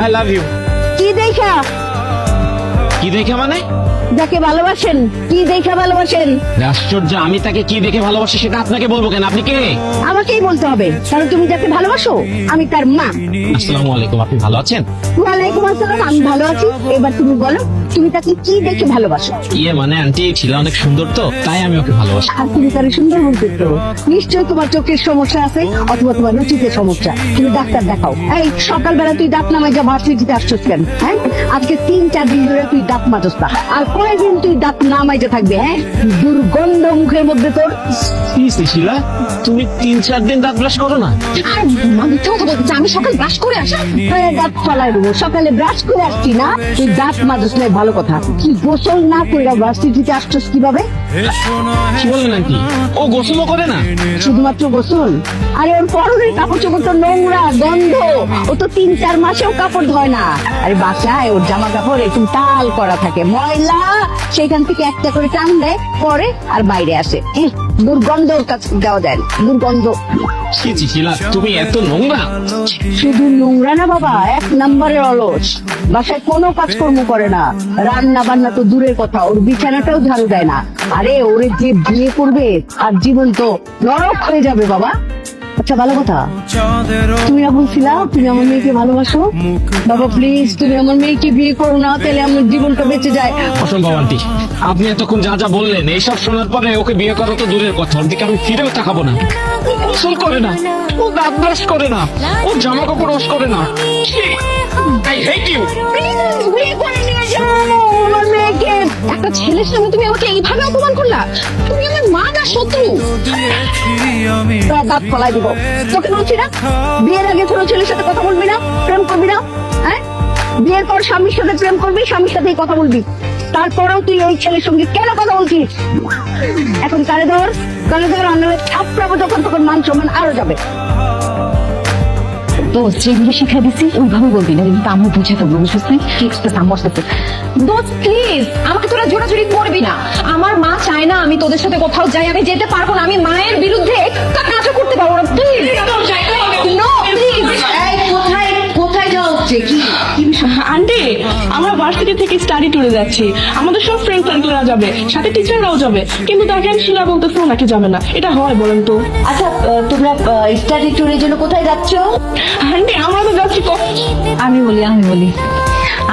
I love you. কি দেখা? কি দেখে মানে? যাকে ভালোবাসেন কি দেখা ভালোবাসেন? আশ্চর্য, আমি তাকে কি দেখে ভালোবাসি সেটা আপনাকে বলবো কেন? আপনি কে? আমাকেই বলতে হবে, কারণ তুমি যাকে ভালোবাসো আমি তার মা। আসসালামু আলাইকুম, আপনি ভালো আছেন? ওয়ালাইকুম আসসালাম, আমি ভালো আছি। এবার তুমি বলো, তুমি তাকে কি দেখে ভালোবাসো? ইয়ে মানে আন্টি, ছিল অনেক সুন্দর তো তাই আমি ওকে ভালোবাসি। আর তুমি তার সুন্দর বলতে তো নিশ্চয়ই তোমার চোখের সমস্যা আছে, অথবা তোমার রুচিতে সমস্যা। তুমি ডাক্তার দেখাও। এই সকালবেলা তুই দাঁত নামাই যা ভার্সিটিতে আসছিস কেন? হ্যাঁ, আজকে 3-4 দিন ধরে তুই দাঁত মাজস না। আর কয়েকদিন তুই দাঁত না মাইজে থাকবে? হ্যাঁ, দুর্গন্ধ মুখের মধ্যে তোর। শিলা, তুমি 3-4 দিন দাঁত ব্রাশ করো না? আর আমি তো কথা বলছি, আমি সকাল ব্রাশ করে আসি। দাঁত ফালাই দেবো, সকালে ব্রাশ করে আসছি না? তুই দাঁত মাজস না, ভালো কথা। কি গোসল না করে ভার্সিটিতে আসছিস কিভাবে? কি বলেন আন্টি? ও গোসলও করে না? শুধুমাত্র গোসল? আরে ওর পরনের কাপড় চোপড় তো নোংরা, গন্ধ। ও তো 3-4 মাসেও কাপড় ধয় না। আরে বাসায় ওর জামা কাপড় একটু টাল করা থাকে, ময়লা সেখান থেকে একটা করে টান দেয়, পরে আর বাইরে আসে। দুর্গন্ধ ওর কাছে দেওয়া যায় না, দুর্গন্ধ। শিলা, তুমি এত নোংরা। শুধু নোংরা না বাবা, 1 নম্বরের অলস। বাসায় কোনো কাজকর্ম করে না, রান্না বান্না তো দূরের কথা, ওর বিছানাটাও ঝাড়ু দেয় না। আরে ওরে যে বিয়ে করবে আর জীবন তো নরক হয়ে যাবে বাবা। আচ্ছা ভালো কথা, তুমি না বলছিলা তুমি আমার মেয়েকে ভালোবাসো? বাবা প্লিজ, তুমি আমার মেয়েকে বিয়ে করো না, তাহলে আমার জীবনটা বেঁচে যায়। অসম্ভব আন্টি, আপনি এতক্ষণ যা যা বললেন এইসব শোনার পরে ওকে বিয়ে করা তো দূরের কথা, ওর দিকে আমি ফিরেও তাকাবো না। ও গোসল করে না, ও দাঁত ব্রাশ করে না, ও জামা কাপড় ওয়াশ করে না। I hate you. বিয়ে করে নিয়ে যাও আমার মেয়েকে। একটা ছেলের সঙ্গে তুমি আমাকে এইভাবে অপমান করলা? তুমি আমার মা না শত্রু? দাঁত ফলাই দিব। তোকে বলছি না, বিয়ের আগে কোনো ছেলের সাথে কথা বলবি না, প্রেম করবি না। হ্যাঁ, বিয়ের পর স্বামীর সাথে প্রেম করবি, স্বামীর সাথেই কথা বলবি। তারপরেও তুই ওই ছেলের সঙ্গে কেন কথা বলছিস? এখন কানে ধর, কানে ধর, আনলে ছাপড়াবো যখন তখন মান সম্মান আরো যাবে। দোস্ত যেগুলো শিক্ষা দিচ্ছি ওইভাবে বলবি না, কিন্তু আমি বুঝে ফেলবো, বুঝছিস? কি এক্সপ্রেস আমার সাথে। দোস্ত প্লিজ, আমাকে তোরা জোরাজুরি করবি না। আমার মা চায় না আমি তোদের সাথে কোথাও যাই, আমি যেতে পারবো না। আমি মায়ের বিরুদ্ধে একটা কাজও করতে পারবো না। Please no, please. কোথায় যাওয়া হচ্ছে? কি আন্টি, আমরা ভার্সিটি থেকে স্টাডি ট্যুরে যাচ্ছি। আমাদের সব ফ্রেন্ড সার্কেলরা যাবে, সাথে টিচাররাও যাবে, কিন্তু দেখেন শিলা বলতেছে নাকি যাবে না। এটা হয় বলেন তো? আচ্ছা, তোমরা স্টাডি ট্যুরের জন্য কোথায় যাচ্ছ? আন্টি আমরা তো যাচ্ছি আমি বলি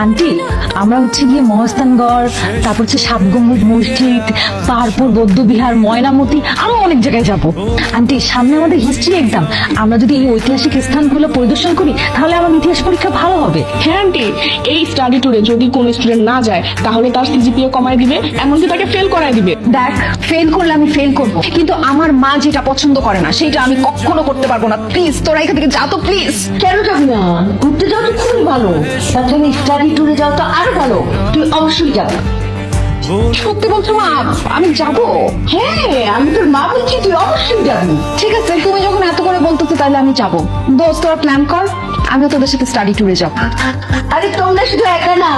আন্টি, আমরা হচ্ছে গিয়ে মহস্তানগড়, তারপর হচ্ছে 7 গম্বুজ মসজিদ, পাহাড়পুর বৌদ্ধবিহার, ময়নামতি, আরো অনেক জায়গায় যাব। আন্টি সামনে আমাদের হিস্ট্রি এক্সাম, আমরা যদি এই ঐতিহাসিক স্থানগুলো পরিদর্শন করি তাহলে আমার ইতিহাস পরীক্ষা ভালো হবে। হ্যাঁ আন্টি, এই স্টাডি ট্যুরে যদি কোনো স্টুডেন্ট না যায় তাহলে তার সিজিপিএ কমায় দিবে, এমনকি তাকে ফেল করায় দিবে। দেখ, ফেল করলে আমি ফেল করবো, কিন্তু আমার মা যেটা পছন্দ করে না সেটা আমি কখনো করতে পারবো না। প্লিজ তোরা এখান থেকে যা তো প্লিজ। কেন যাবি না? ঘুরতে যাও তো খুবই ভালো, তার জন্য স্টাডি ট্যুরে যাও তো আরো ভালো। তুই অবশ্যই যাবি। সত্যি বলছো মা? আমি যাবো? হ্যাঁ, আমি তোর মা বলছি, তুই অবশ্যই যাবি। ঠিক আছে, তুমি যখন এত করে বলতেছো তাহলে আমি যাবো। দোস্ত তোরা প্ল্যান কর, আমিও তোদের সাথে স্টাডি ট্যুরে যাবো। আরে তোমরা শুধু একা না,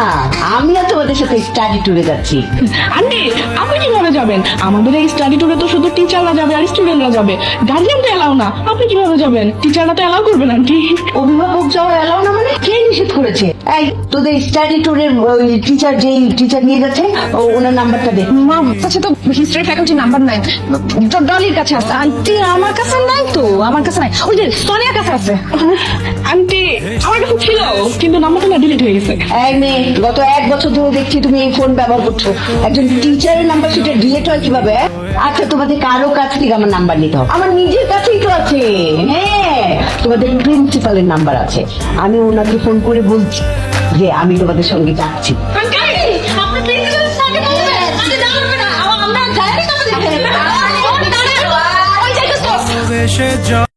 আমিও তোমাদের সাথে স্টাডি ট্যুরে যাচ্ছি। আন্টি আপনি কিভাবে যাবেন? আমাদের এই স্টাডি ট্যুরে তো শুধু টিচাররা যাবে আর স্টুডেন্টরা যাবে, গার্জিয়ান তো এলাও না। আপনি কিভাবে যাবেন? টিচাররা তো এলাও করবেন আন্টি। অভিভাবক যাওয়া এলাও না মানে? কে নিষেধ করেছে? এই তোদের স্টাডি ট্যুরের টিচার, যেই টিচার নিয়ে যাচ্ছে ওনার নাম্বারটা দে। মা কাছে তো হিস্ট্রি ফ্যাকাল্টি নাম্বার নাই, ডলির কাছে আছে। আন্টি আমার কাছে নাই তো, আমার কাছে নাই, ওই যে সোনিয়ার কাছে আছে। আন্টি আমার কাছে ছিল, কিন্তু নাম্বারটা না ডিলিট হয়ে গেছে। এই মেয়ে, গত 1 বছর ধরে দেখছি তুমি এই ফোন ব্যবহার করছো। একজন টিচারের নাম্বার সেটা ডিলিট হয় কিভাবে? আচ্ছা, তোমাদের কারো কাছ থেকে আমার নাম্বার নিতে হবে? আমার নিজের কাছেই তো আছে। হ্যাঁ, তোমাদের প্রিন্সিপালের নাম্বার আছে। আমি ওনাকে ফোন করে বলছি যে আমি তোমাদের সঙ্গে যাচ্ছি। আমরা